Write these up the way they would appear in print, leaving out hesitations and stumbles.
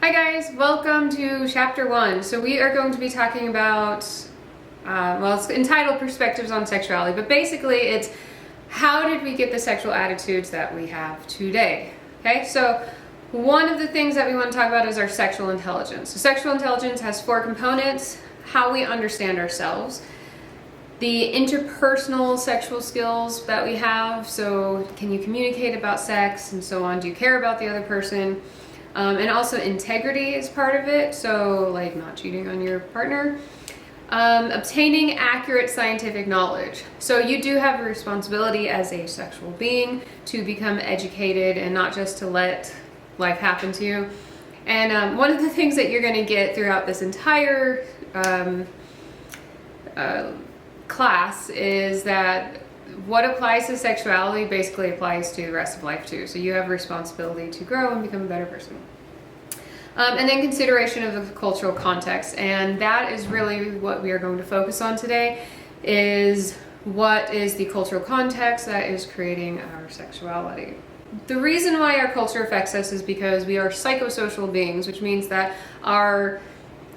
Hi guys, welcome to chapter 1. So we are going to be talking about, it's entitled Perspectives on Sexuality, but basically it's how did we get the sexual attitudes that we have today? Okay, so one of the things that we want to talk about is our sexual intelligence. So sexual intelligence has 4 components: how we understand ourselves, the interpersonal sexual skills that we have, so can you communicate about sex and so on, do you care about the other person, and also integrity is part of it, so like not cheating on your partner, obtaining accurate scientific knowledge. So you do have a responsibility as a sexual being to become educated and not just to let life happen to you. And one of the things that you're going to get throughout this entire class is that what applies to sexuality basically applies to the rest of life too. So you have a responsibility to grow and become a better person. And then consideration of the cultural context, and that is really what we are going to focus on today, is what is the cultural context that is creating our sexuality. The reason why our culture affects us is because we are psychosocial beings, which means that our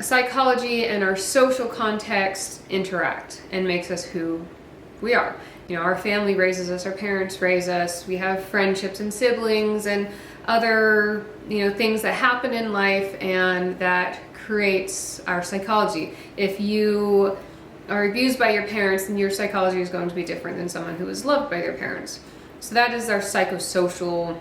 psychology and our social context interact and makes us who we are. You know, our family raises us, our parents raise us, we have friendships and siblings and other, things that happen in life, and that creates our psychology. If you are abused by your parents, then your psychology is going to be different than someone who is loved by their parents. So that is our psychosocial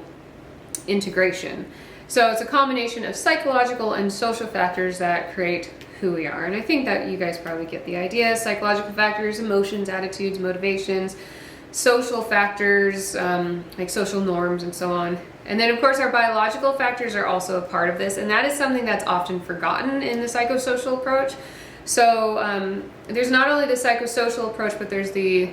integration. So it's a combination of psychological and social factors that create who we are. And I think that you guys probably get the idea. Psychological factors, emotions, attitudes, motivations, social factors, like social norms and so on. And then of course our biological factors are also a part of this, and that is something that's often forgotten in the psychosocial approach. So there's not only the psychosocial approach, but there's the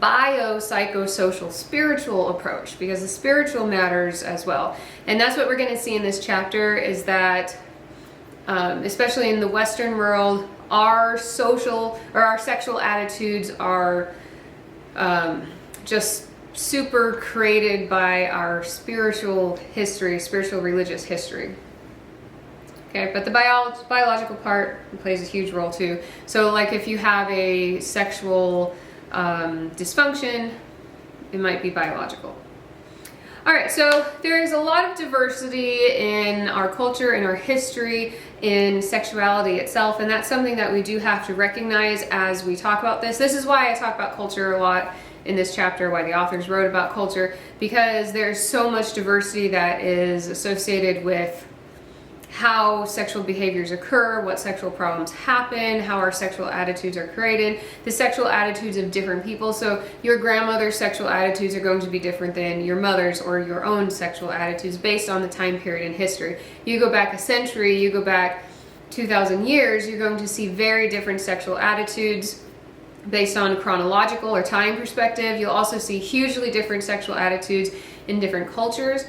biopsychosocial spiritual approach, because the spiritual matters as well. And that's what we're going to see in this chapter, is that especially in the Western world, our sexual attitudes are just super created by our spiritual history, spiritual religious history. Okay, but the biological part plays a huge role too. So like if you have a sexual dysfunction, it might be biological. All right, so there is a lot of diversity in our culture, in our history, in sexuality itself, and that's something that we do have to recognize as we talk about this. This is why I talk about culture a lot in this chapter, why the authors wrote about culture, because there's so much diversity that is associated with how sexual behaviors occur, what sexual problems happen, how our sexual attitudes are created, the sexual attitudes of different people. So your grandmother's sexual attitudes are going to be different than your mother's or your own sexual attitudes based on the time period in history. You go back a century, you go back 2,000 years, you're going to see very different sexual attitudes based on chronological or time perspective. You'll also see hugely different sexual attitudes in different cultures.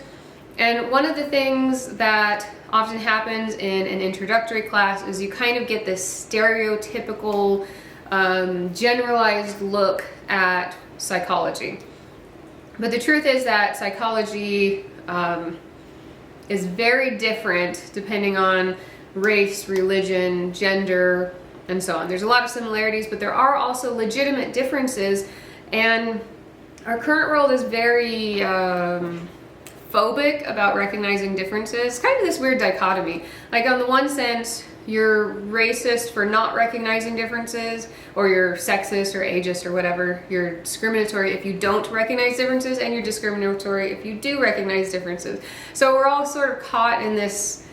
And one of the things that often happens in an introductory class is you kind of get this stereotypical, generalized look at psychology. But the truth is that psychology is very different depending on race, religion, gender, and so on. There's a lot of similarities, but there are also legitimate differences, and our current world is very phobic about recognizing differences. Kind of this weird dichotomy. Like on the one sense, you're racist for not recognizing differences, or you're sexist or ageist or whatever. You're discriminatory if you don't recognize differences, and you're discriminatory if you do recognize differences. So we're all sort of caught in this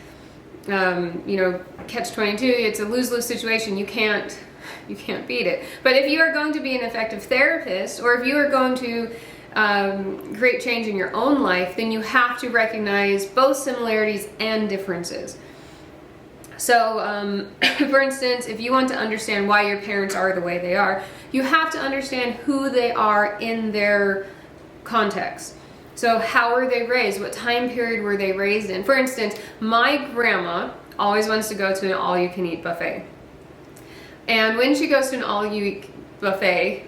catch-22. It's a lose-lose situation. You can't beat it. But if you are going to be an effective therapist, or if you are going to create change in your own life, then you have to recognize both similarities and differences. So, for instance, if you want to understand why your parents are the way they are, you have to understand who they are in their context. So how were they raised? What time period were they raised in? For instance, my grandma always wants to go to an all-you-can-eat buffet. And when she goes to an all-you-eat buffet,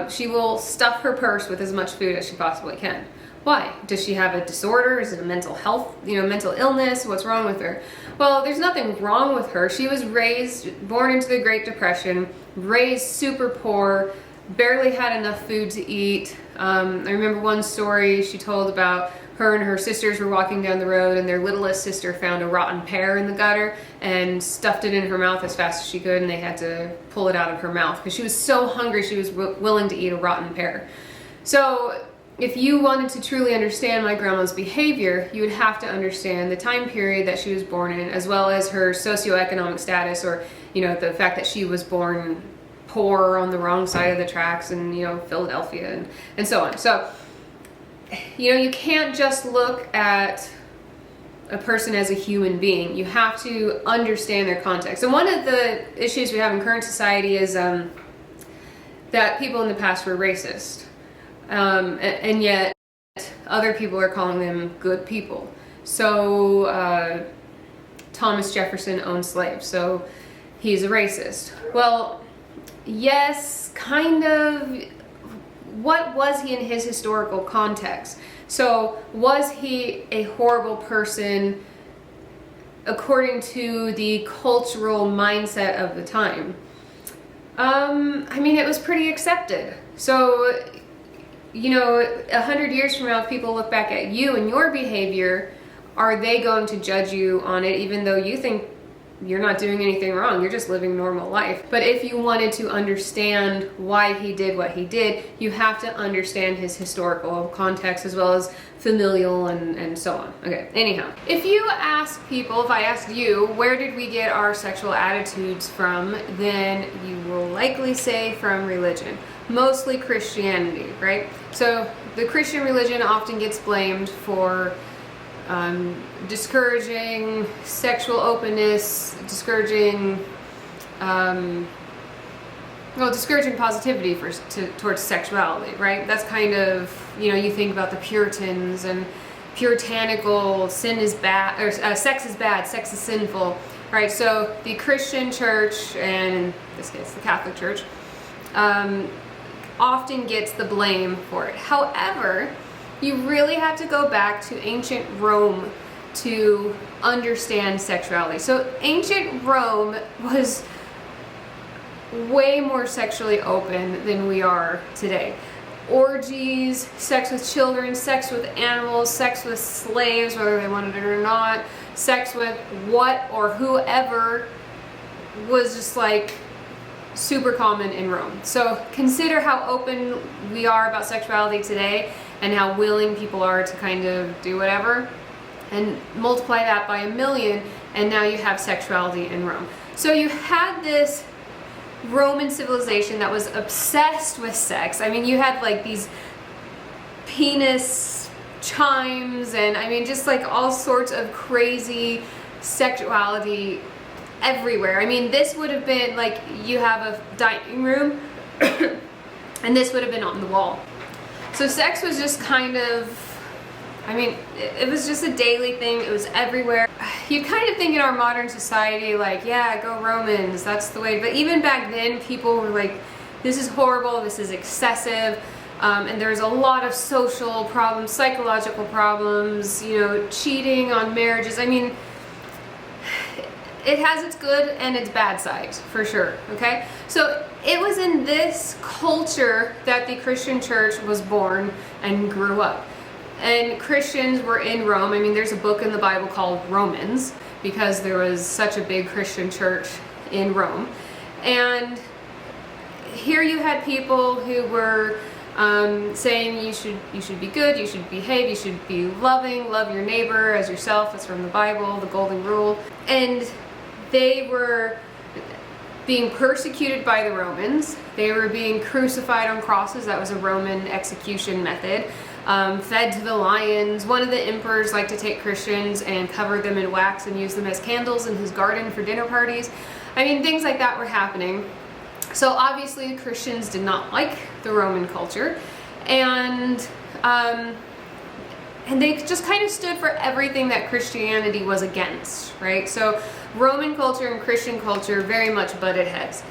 she will stuff her purse with as much food as she possibly can. Why? Does she have a disorder? Is it a mental health, mental illness? What's wrong with her? Well, there's nothing wrong with her. She was born into the Great Depression, raised super poor, barely had enough food to eat. I remember one story she told about her and her sisters were walking down the road, and their littlest sister found a rotten pear in the gutter and stuffed it in her mouth as fast as she could, and they had to pull it out of her mouth because she was so hungry she was willing to eat a rotten pear. So if you wanted to truly understand my grandma's behavior, you would have to understand the time period that she was born in, as well as her socioeconomic status, or the fact that she was born poor on the wrong side of the tracks in Philadelphia and so on. So you can't just look at a person as a human being. You have to understand their context. And one of the issues we have in current society is that people in the past were racist. And yet other people are calling them good people. So Thomas Jefferson owned slaves, so he's a racist. Well, yes, kind of. What was he in his historical context? So was he a horrible person according to the cultural mindset of the time? It was pretty accepted. So 100 years from now, if people look back at you and your behavior, are they going to judge you on it, even though you think you're not doing anything wrong, you're just living normal life? But if you wanted to understand why he did what he did, you have to understand his historical context as well as familial and so on. Okay, anyhow, if I asked you, where did we get our sexual attitudes from, then you will likely say from religion. Mostly Christianity, right? So the Christian religion often gets blamed for discouraging sexual openness, discouraging positivity towards sexuality, right? That's kind of, you think about the Puritans and puritanical, sin is bad, or sex is bad, sex is sinful, right? So the Christian church, and in this case the Catholic Church, often gets the blame for it. However, you really have to go back to ancient Rome to understand sexuality. So ancient Rome was way more sexually open than we are today. Orgies, sex with children, sex with animals, sex with slaves, whether they wanted it or not, sex with what or whoever was just like super common in Rome. So consider how open we are about sexuality today and how willing people are to kind of do whatever, and multiply that by 1,000,000, and now you have sexuality in Rome. So you had this Roman civilization that was obsessed with sex. You had like these penis chimes and just like all sorts of crazy sexuality everywhere. This would have been like, you have a dining room and this would have been on the wall. So sex was just kind of, it was just a daily thing. It was everywhere. You kind of think in our modern society, like, yeah, go Romans, that's the way. But even back then, people were like, this is horrible, this is excessive. And there's a lot of social problems, psychological problems, cheating on marriages. It has its good and its bad sides, for sure, okay? So it was in this culture that the Christian church was born and grew up. And Christians were in Rome. There's a book in the Bible called Romans, because there was such a big Christian church in Rome. And here you had people who were saying you should be good, you should behave, you should be loving, love your neighbor as yourself. That's from the Bible, the golden rule. And they were being persecuted by the Romans. They were being crucified on crosses. That was a Roman execution method. Fed to the lions. One of the emperors liked to take Christians and cover them in wax and use them as candles in his garden for dinner parties. Things like that were happening. So obviously Christians did not like the Roman culture, and they just kind of stood for everything that Christianity was against, right? So Roman culture and Christian culture very much butted heads.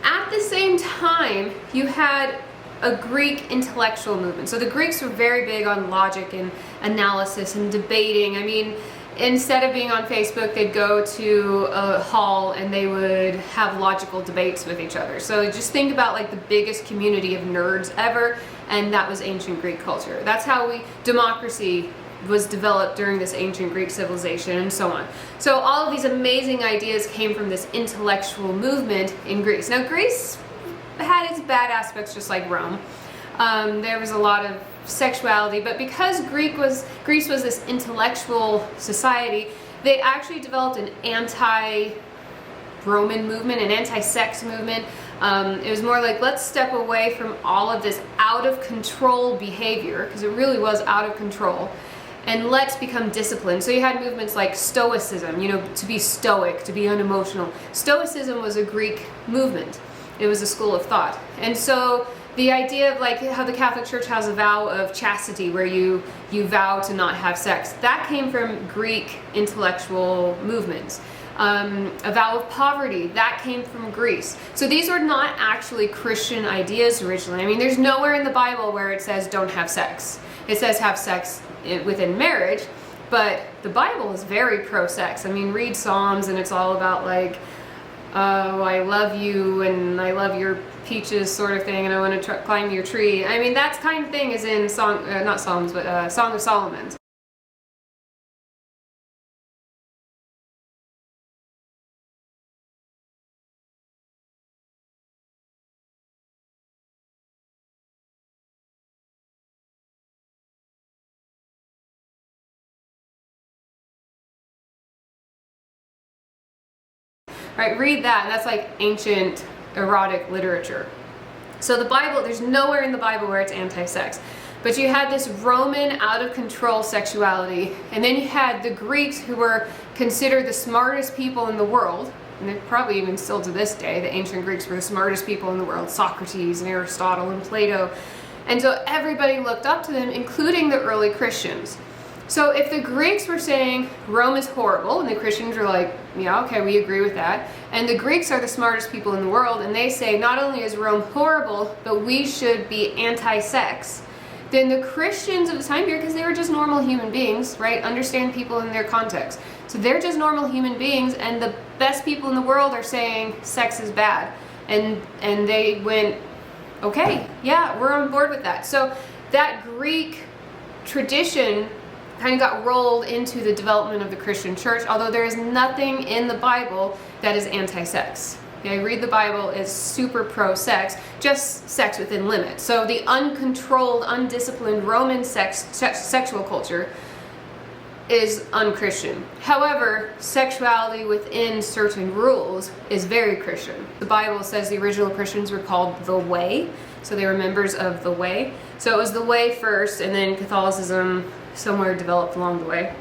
At the same time, you had a Greek intellectual movement. So the Greeks were very big on logic and analysis and debating. I mean, instead of being on Facebook, they'd go to a hall and they would have logical debates with each other. So just think about like the biggest community of nerds ever, and that was ancient Greek culture. That's how democracy was developed during this ancient Greek civilization, and so on. So all of these amazing ideas came from this intellectual movement in Greece. Now Greece had its bad aspects just like Rome. There was a lot of sexuality, but because Greece was this intellectual society, they actually developed an anti-Roman movement, an anti-sex movement. It was more like, let's step away from all of this out of control behavior, because it really was out of control, and let's become disciplined. So you had movements like Stoicism, to be stoic, to be unemotional. Stoicism was a Greek movement. It was a school of thought. And so the idea of like how the Catholic Church has a vow of chastity where you vow to not have sex, that came from Greek intellectual movements. A vow of poverty, that came from Greece. So these were not actually Christian ideas originally. I mean, there's nowhere in the Bible where it says don't have sex. It says have sex within marriage, but the Bible is very pro-sex. I mean, read Psalms and it's all about like, oh, I love you and I love your peaches sort of thing, and I want to climb your tree. I mean, that kind of thing is in Song of Solomon. Right, read that, and that's like ancient erotic literature. So the Bible, there's nowhere in the Bible where it's anti-sex. But you had this Roman out-of-control sexuality, and then you had the Greeks, who were considered the smartest people in the world, and they're probably even still to this day, the ancient Greeks were the smartest people in the world, Socrates and Aristotle and Plato. And so everybody looked up to them, including the early Christians. So if the Greeks were saying Rome is horrible, and the Christians were like, yeah, okay, we agree with that, and the Greeks are the smartest people in the world, and they say not only is Rome horrible, but we should be anti-sex, then the Christians of the time period, because they were just normal human beings, right, understand people in their context. So they're just normal human beings, and the best people in the world are saying sex is bad. And they went, okay, yeah, we're on board with that. So that Greek tradition kind of got rolled into the development of the Christian church, although there is nothing in the Bible that is anti-sex. Okay, read the Bible, is super pro-sex, just sex within limits. So the uncontrolled, undisciplined Roman sexual culture is unchristian. However, sexuality within certain rules is very Christian. The Bible says the original Christians were called the Way, so they were members of the Way. So it was the Way first, and then Catholicism somewhere developed along the way.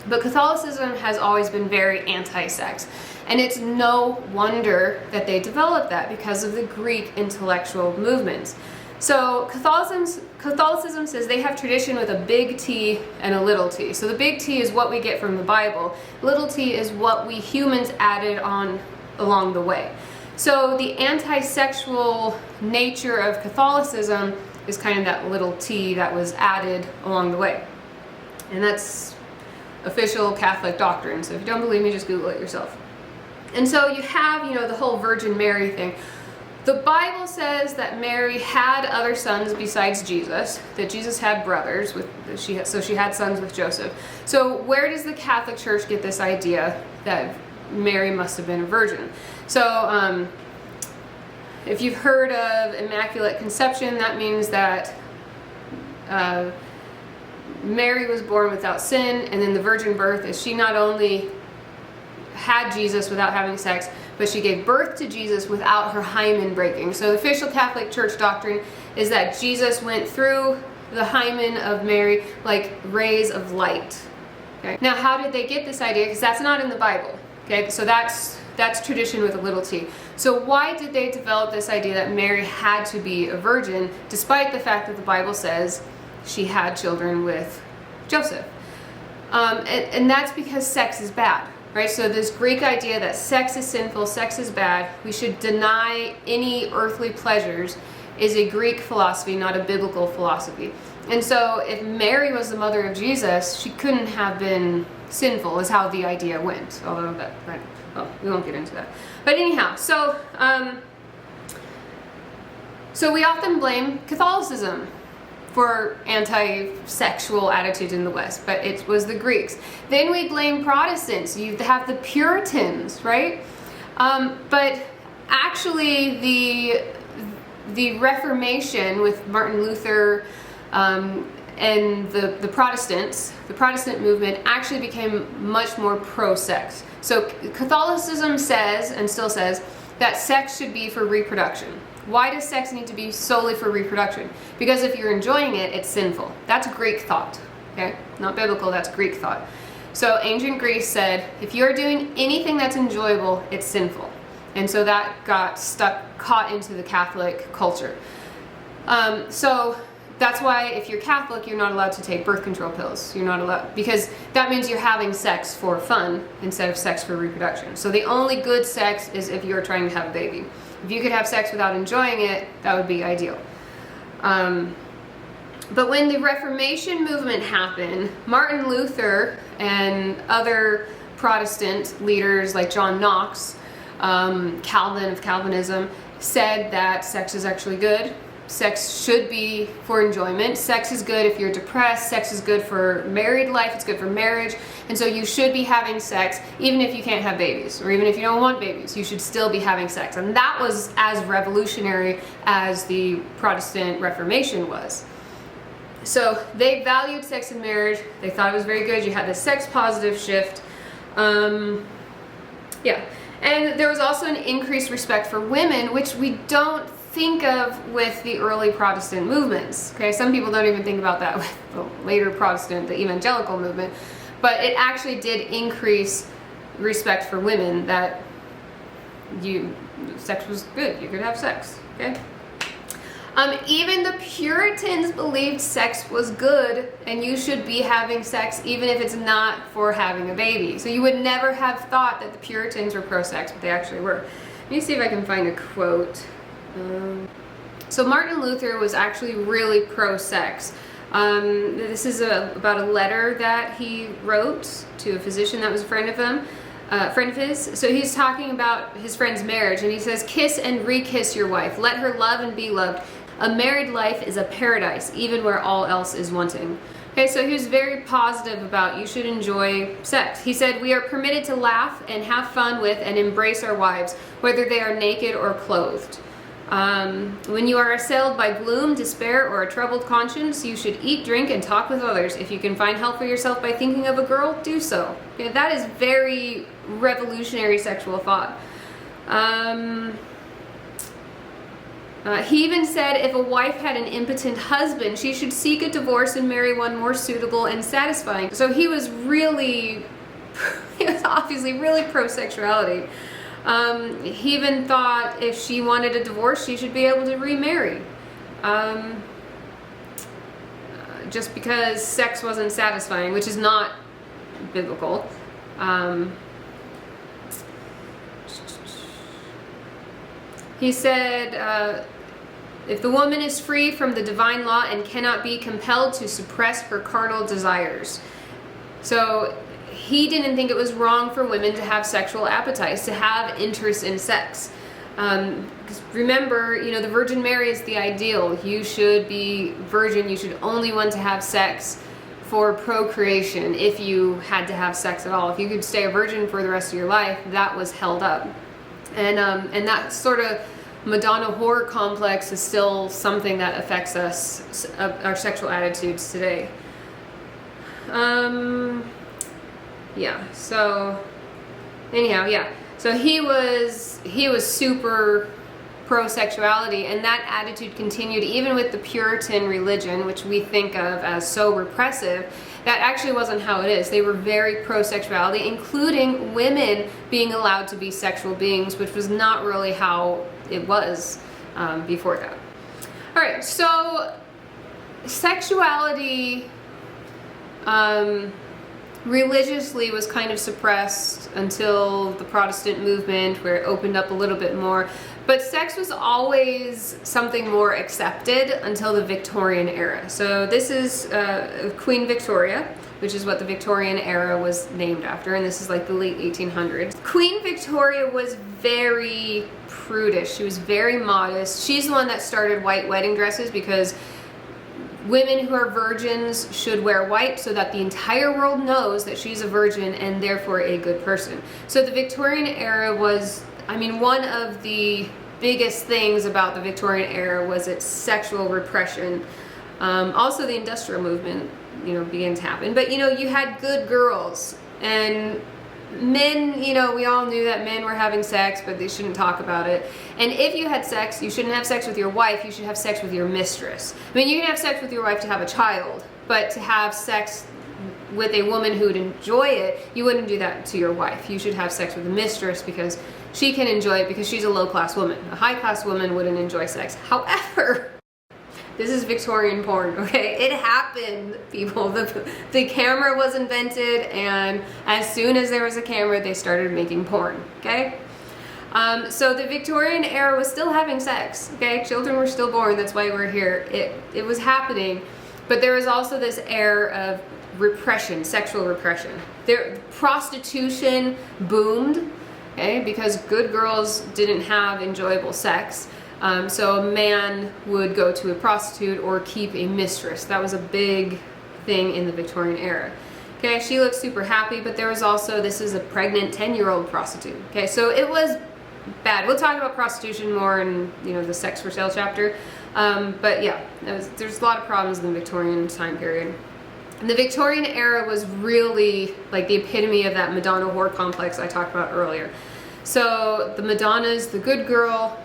But Catholicism has always been very anti-sex, and it's no wonder that they developed that because of the Greek intellectual movements. So Catholicism says they have tradition with a big T and a little t. So the big T is what we get from the Bible. Little t is what we humans added on along the way. So the anti-sexual nature of Catholicism is kind of that little t that was added along the way. And that's official Catholic doctrine. So if you don't believe me, just Google it yourself. And so you have, the whole Virgin Mary thing. The Bible says that Mary had other sons besides Jesus, that Jesus had brothers, so she had sons with Joseph. So where does the Catholic Church get this idea that Mary must have been a virgin? So if you've heard of Immaculate Conception, that means that Mary was born without sin, and then the virgin birth is she not only had Jesus without having sex, but she gave birth to Jesus without her hymen breaking. So the official Catholic Church doctrine is that Jesus went through the hymen of Mary like rays of light. Okay? Now, how did they get this idea? Because that's not in the Bible. Okay, so that's tradition with a little t. So why did they develop this idea that Mary had to be a virgin, despite the fact that the Bible says she had children with Joseph? And that's because sex is bad. Right, so this Greek idea that sex is sinful, sex is bad, we should deny any earthly pleasures is a Greek philosophy, not a biblical philosophy. And so if Mary was the mother of Jesus, she couldn't have been sinful, is how the idea went. Although we won't get into that. But anyhow, so we often blame Catholicism for anti-sexual attitudes in the West, but it was the Greeks. Then we blame Protestants. You have the Puritans, right? But actually, the Reformation with Martin Luther and the Protestants, the Protestant movement actually became much more pro-sex. So Catholicism says, and still says, that sex should be for reproduction. Why does sex need to be solely for reproduction? Because if you're enjoying it, it's sinful. That's Greek thought, okay? Not biblical, that's Greek thought. So ancient Greece said, if you're doing anything that's enjoyable, it's sinful. And so that got caught into the Catholic culture. So that's why if you're Catholic, you're not allowed to take birth control pills. You're not allowed, because that means you're having sex for fun instead of sex for reproduction. So the only good sex is if you're trying to have a baby. If you could have sex without enjoying it, that would be ideal. But when the Reformation movement happened, Martin Luther and other Protestant leaders like John Knox, Calvin of Calvinism, said that sex is actually good. Sex should be for enjoyment. Sex is good if you're depressed. Sex is good for married life. It's good for marriage. And so you should be having sex even if you can't have babies, or even if you don't want babies. You should still be having sex. And that was as revolutionary as the Protestant Reformation was. So they valued sex in marriage. They thought it was very good. You had this sex positive shift. Yeah. And there was also an increased respect for women, which we don't think of with the early Protestant movements. Okay, some people don't even think about that with the later Protestant, the evangelical movement, but it actually did increase respect for women, that sex was good, you could have sex. Okay. Even the Puritans believed sex was good and you should be having sex even if it's not for having a baby. So you would never have thought that the Puritans were pro-sex, but they actually were. Let me see if I can find a quote. So Martin Luther was actually really pro-sex. This is about a letter that he wrote to a physician that was a friend of his. So he's talking about his friend's marriage, and he says, "Kiss and re-kiss your wife. Let her love and be loved. A married life is a paradise, even where all else is wanting." Okay, so he was very positive about you should enjoy sex. He said, "We are permitted to laugh and have fun with and embrace our wives, whether they are naked or clothed. When you are assailed by gloom, despair, or a troubled conscience, you should eat, drink, and talk with others. If you can find help for yourself by thinking of a girl, do so." Okay, that is very revolutionary sexual thought. He even said if a wife had an impotent husband, she should seek a divorce and marry one more suitable and satisfying. So he was obviously really pro-sexuality. He even thought if she wanted a divorce, she should be able to remarry. Just because sex wasn't satisfying, which is not biblical. He said, if the woman is free from the divine law and cannot be compelled to suppress her carnal desires. So he didn't think it was wrong for women to have sexual appetites, to have interest in sex. Because remember, the Virgin Mary is the ideal. You should be virgin. You should only want to have sex for procreation if you had to have sex at all. If you could stay a virgin for the rest of your life, that was held up. And that sort of Madonna whore complex is still something that affects us, our sexual attitudes today. Yeah, so anyhow, yeah. So he was super pro-sexuality, and that attitude continued even with the Puritan religion, which we think of as so repressive. That actually wasn't how it is. They were very pro-sexuality, including women being allowed to be sexual beings, which was not really how it was before that. All right, so sexuality religiously was kind of suppressed until the Protestant movement, where it opened up a little bit more. But sex was always something more accepted until the Victorian era. So this is Queen Victoria, which is what the Victorian era was named after, and this is like the late 1800s. Queen Victoria was very prudish. She was very modest. She's the one that started white wedding dresses because women who are virgins should wear white so that the entire world knows that she's a virgin and therefore a good person. So the Victorian era was, I mean, one of the biggest things about the Victorian era was its sexual repression. Also the industrial movement, you know, began to happen. But, you know, you had good girls and men, you know, we all knew that men were having sex, but they shouldn't talk about it. And if you had sex, you shouldn't have sex with your wife, you should have sex with your mistress. I mean, you can have sex with your wife to have a child, but to have sex with a woman who would enjoy it, you wouldn't do that to your wife. You should have sex with a mistress because she can enjoy it because she's a low-class woman. A high-class woman wouldn't enjoy sex. However, this is Victorian porn, okay? It happened, people. The camera was invented, and as soon as there was a camera, they started making porn, okay? So the Victorian era was still having sex, okay? Children were still born, that's why we're here. It was happening, but there was also this air of repression, sexual repression. Prostitution boomed, okay, because good girls didn't have enjoyable sex. So a man would go to a prostitute or keep a mistress. That was a big thing in the Victorian era. Okay, she looked super happy, but there was also, this is a pregnant 10-year-old prostitute. Okay, so it was bad. We'll talk about prostitution more in, you know, the sex for sale chapter. But yeah, there's a lot of problems in the Victorian time period. And the Victorian era was really like the epitome of that Madonna whore complex I talked about earlier. So the Madonna's the good girl,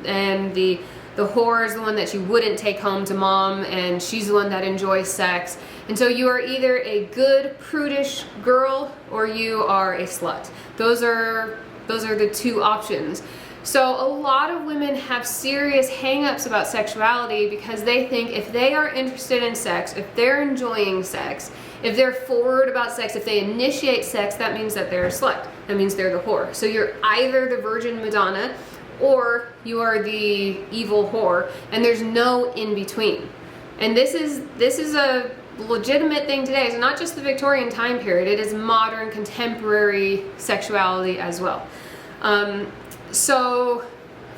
and the whore is the one that you wouldn't take home to mom, and she's the one that enjoys sex. And so you are either a good prudish girl or you are a slut. Those are the two options. So a lot of women have serious hang-ups about sexuality because they think if they are interested in sex, if they're enjoying sex, if they're forward about sex, if they initiate sex, that means that they're a slut. That means they're the whore. So you're either the Virgin Madonna or you are the evil whore, and there's no in between. And this is a legitimate thing today. It's not just the Victorian time period, it is modern contemporary sexuality as well. So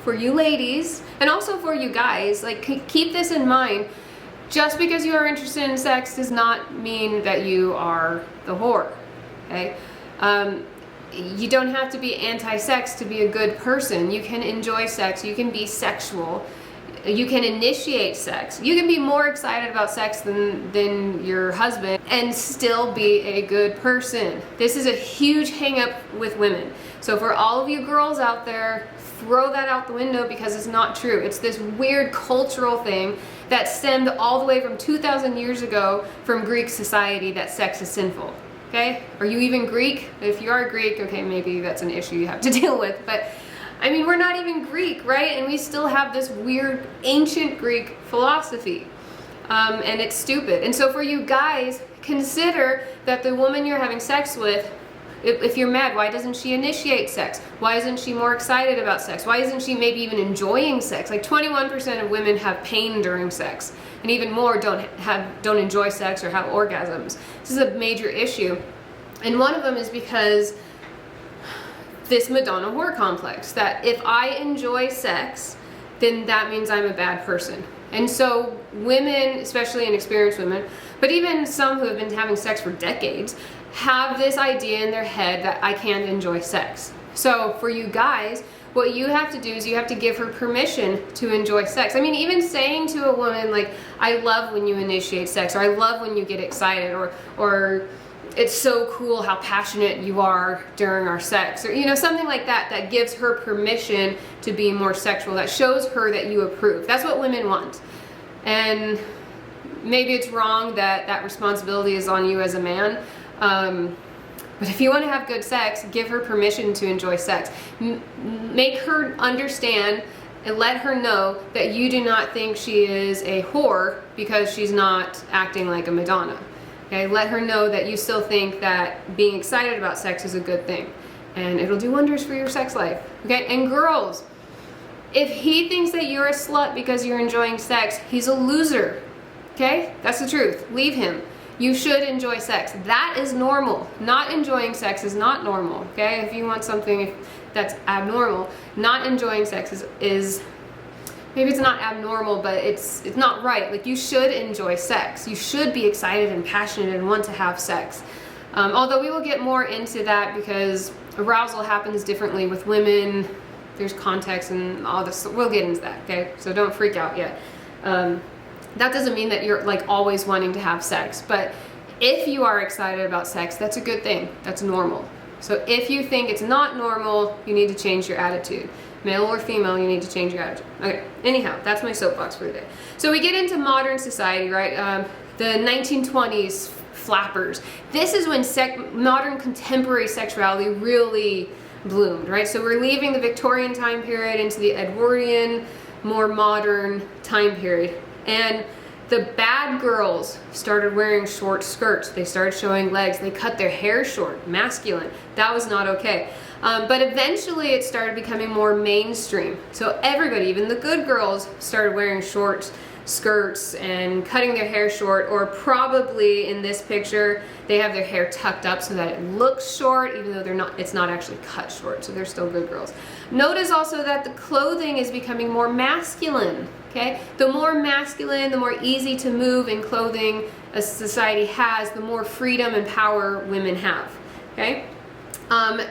for you ladies, and also for you guys, like keep this in mind. Just because you are interested in sex does not mean that you are the whore, okay? You don't have to be anti-sex to be a good person. You can enjoy sex, you can be sexual, you can initiate sex, you can be more excited about sex than your husband and still be a good person. This is a huge hang-up with women. So for all of you girls out there, throw that out the window because it's not true. It's this weird cultural thing that stemmed all the way from 2,000 years ago from Greek society that sex is sinful. Okay? Are you even Greek? If you are Greek, okay, maybe that's an issue you have to deal with. But I mean, we're not even Greek, right? And we still have this weird ancient Greek philosophy. And it's stupid. And so for you guys, consider that the woman you're having sex with, if you're mad, why doesn't she initiate sex? Why isn't she more excited about sex? Why isn't she maybe even enjoying sex? Like 21% of women have pain during sex, and even more don't enjoy sex or have orgasms. This is a major issue. And one of them is because this Madonna whore complex, that if I enjoy sex, then that means I'm a bad person. And so women, especially inexperienced women, but even some who have been having sex for decades, have this idea in their head that I can't enjoy sex. So for you guys, what you have to do is you have to give her permission to enjoy sex. I mean, even saying to a woman like, I love when you initiate sex, or I love when you get excited, or it's so cool how passionate you are during our sex, or you know, something like that, that gives her permission to be more sexual, that shows her that you approve. That's what women want. And maybe it's wrong that that responsibility is on you as a man. But if you want to have good sex, give her permission to enjoy sex. Make her understand and let her know that you do not think she is a whore because she's not acting like a Madonna. Okay? Let her know that you still think that being excited about sex is a good thing. And it'll do wonders for your sex life. Okay? And girls, If he thinks that you're a slut because you're enjoying sex, he's a loser. Okay? That's the truth. Leave him. You should enjoy sex. That is normal. Not enjoying sex is not normal. Okay? If you want something that's abnormal, not enjoying sex is maybe it's not abnormal, but it's not right. Like, you should enjoy sex. You should be excited and passionate and want to have sex. Although we will get more into that because arousal happens differently with women. There's context and all this. We'll get into that, okay? So don't freak out yet. That doesn't mean that you're like always wanting to have sex, but if you are excited about sex, that's a good thing. That's normal. So if you think it's not normal, you need to change your attitude. Male or female, you need to change your attitude. Okay, anyhow, that's my soapbox for the day. So we get into modern society, right? The 1920s flappers. This is when modern contemporary sexuality really bloomed, right? So we're leaving the Victorian time period into the Edwardian, more modern time period. And the bad girls started wearing short skirts. They started showing legs. They cut their hair short, masculine. That was not okay. But eventually it started becoming more mainstream. So everybody, even the good girls, started wearing short skirts and cutting their hair short, or probably in this picture they have their hair tucked up so that it looks short, even though it's not actually cut short, so they're still good girls. Notice also that the clothing is becoming more masculine. Okay, the more masculine, the more easy to move in clothing a society has, the more freedom and power women have. Okay,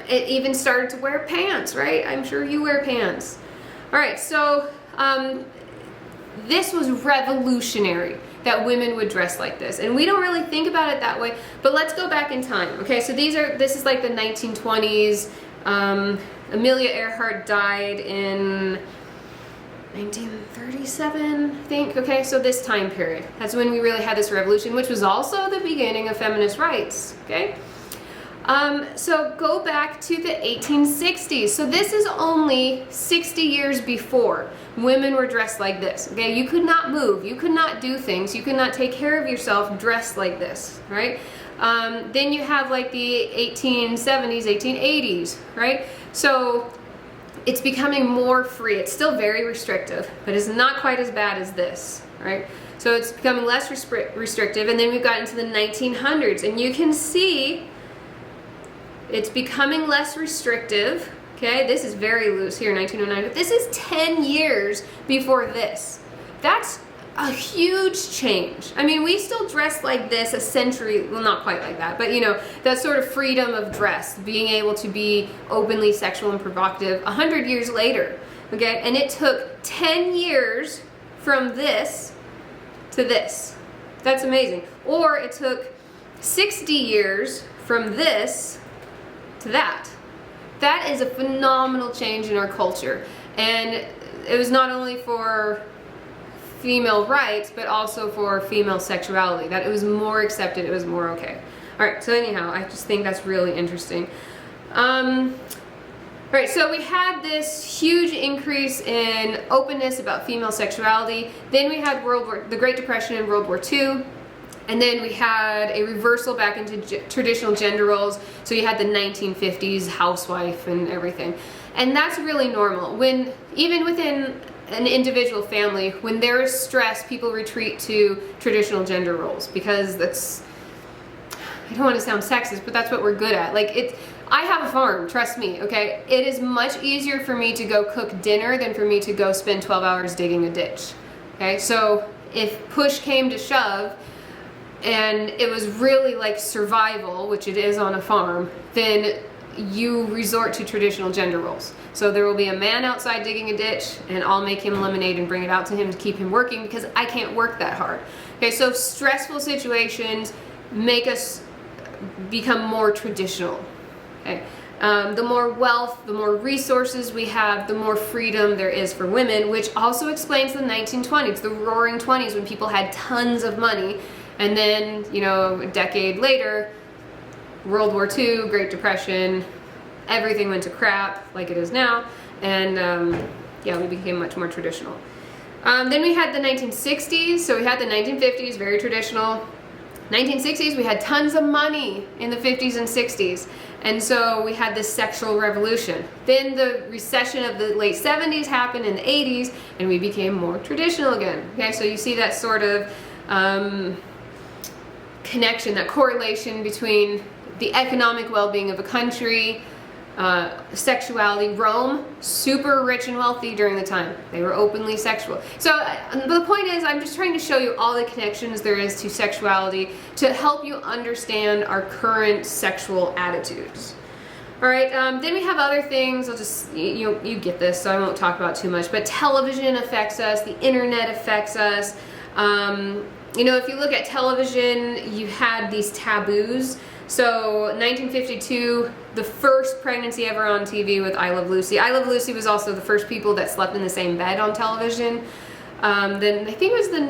it even started to wear pants, right? I'm sure you wear pants. All right, so this was revolutionary that women would dress like this, and we don't really think about it that way, but let's go back in time. Okay, so this is like the 1920s. Amelia Earhart died in 1937, I think. Okay, so this time period, that's when we really had this revolution, which was also the beginning of feminist rights. Okay, so go back to the 1860s. So this is only 60 years before women were dressed like this. Okay, you could not move, you could not do things, you could not take care of yourself dressed like this, right? Then you have like the 1870s, 1880s, right? So it's becoming more free. It's still very restrictive, but it's not quite as bad as this, right? So it's becoming less restrictive, and then we've got into the 1900s, and you can see it's becoming less restrictive. Okay, this is very loose here, 1909, but this is 10 years before this. That's a huge change. I mean, we still dress like this a century, well, not quite like that, but you know, that sort of freedom of dress, being able to be openly sexual and provocative 100 years later, okay? And it took 10 years from this to this. That's amazing. Or it took 60 years from this to that. That is a phenomenal change in our culture. And it was not only for female rights, but also for female sexuality, that it was more accepted, it was more okay. All right, so anyhow, I just think that's really interesting. All right, so we had this huge increase in openness about female sexuality. Then we had the Great Depression and World War II. And then we had a reversal back into traditional gender roles. So you had the 1950s housewife and everything. And that's really normal. When, even within an individual family, when there is stress, people retreat to traditional gender roles, because that's, I don't want to sound sexist, but that's what we're good at. Like, I have a farm, trust me, okay? It is much easier for me to go cook dinner than for me to go spend 12 hours digging a ditch, okay? So if push came to shove, and it was really like survival, which it is on a farm, then you resort to traditional gender roles. So there will be a man outside digging a ditch, and I'll make him lemonade and bring it out to him to keep him working, because I can't work that hard. Okay, so stressful situations make us become more traditional. Okay, the more wealth, the more resources we have, the more freedom there is for women, which also explains the 1920s, the roaring 20s, when people had tons of money. And then, you know, a decade later, World War II, Great Depression, everything went to crap like it is now, and yeah, we became much more traditional. Then we had the 1960s, so we had the 1950s, very traditional. 1960s, we had tons of money in the 50s and 60s, And so we had this sexual revolution. Then the recession of the late 70s happened in the 80s, and we became more traditional again. Okay, so you see that sort of connection, that correlation between the economic well-being of a country, sexuality. Rome, super rich and wealthy during the time. They were openly sexual. So the point is, I'm just trying to show you all the connections there is to sexuality to help you understand our current sexual attitudes. All right, then we have other things. I'll just, you get this, so I won't talk about too much, but television affects us, the internet affects us. If you look at television, you had these taboos. So 1952, the first pregnancy ever on TV with I Love Lucy. I Love Lucy was also the first people that slept in the same bed on television. Then I think it was the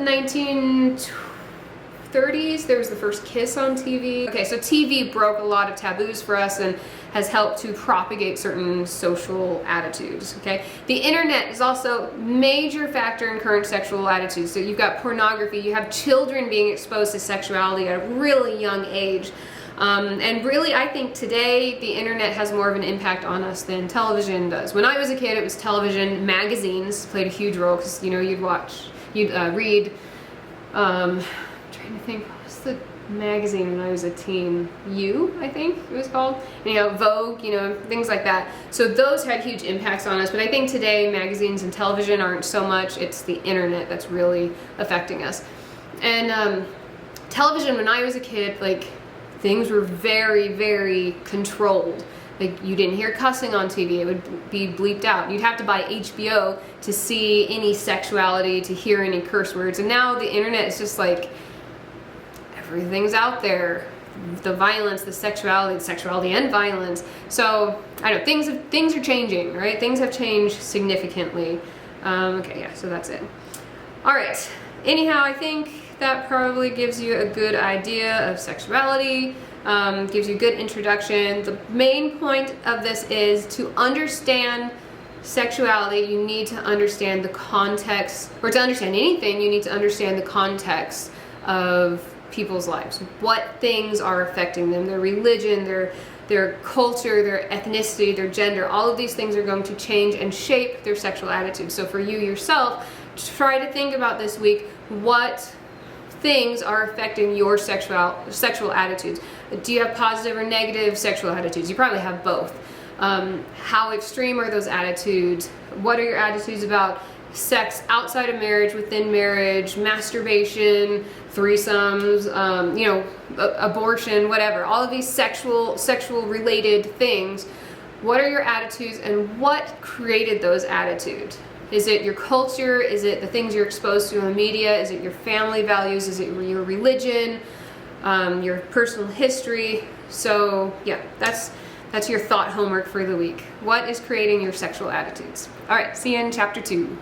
1930s, there was the first kiss on TV. Okay, so TV broke a lot of taboos for us and has helped to propagate certain social attitudes, okay? The internet is also a major factor in current sexual attitudes. So you've got pornography, you have children being exposed to sexuality at a really young age. And really, I think today the internet has more of an impact on us than television does. When I was a kid, it was television. Magazines played a huge role because, you'd read, trying to think, what was the magazine when I was a teen? You, I think it was called. Vogue, things like that. So those had huge impacts on us. But I think today magazines and television aren't so much. It's the internet that's really affecting us. And television, when I was a kid, things were very, very controlled. You didn't hear cussing on TV, it would be bleeped out. You'd have to buy HBO to see any sexuality, to hear any curse words. And now the internet is just everything's out there. The violence, the sexuality and violence. So, I don't know, things are changing, right? Things have changed significantly. Okay, yeah, so that's it. All right, anyhow, I think that probably gives you a good idea of sexuality, gives you a good introduction. The main point of this is to understand sexuality, you need to understand the context, or to understand anything, you need to understand the context of people's lives. What things are affecting them, their religion, their culture, their ethnicity, their gender, all of these things are going to change and shape their sexual attitudes. So for you yourself, try to think about this week, what things are affecting your sexual attitudes. Do you have positive or negative sexual attitudes? You probably have both. How extreme are those attitudes? What are your attitudes about sex outside of marriage, within marriage, masturbation, threesomes, abortion, whatever. All of these sexual related things. What are your attitudes and what created those attitudes? Is it your culture? Is it the things you're exposed to in the media? Is it your family values? Is it your religion? Your personal history? So yeah, that's your thought homework for the week. What is creating your sexual attitudes? All right, see you in chapter 2.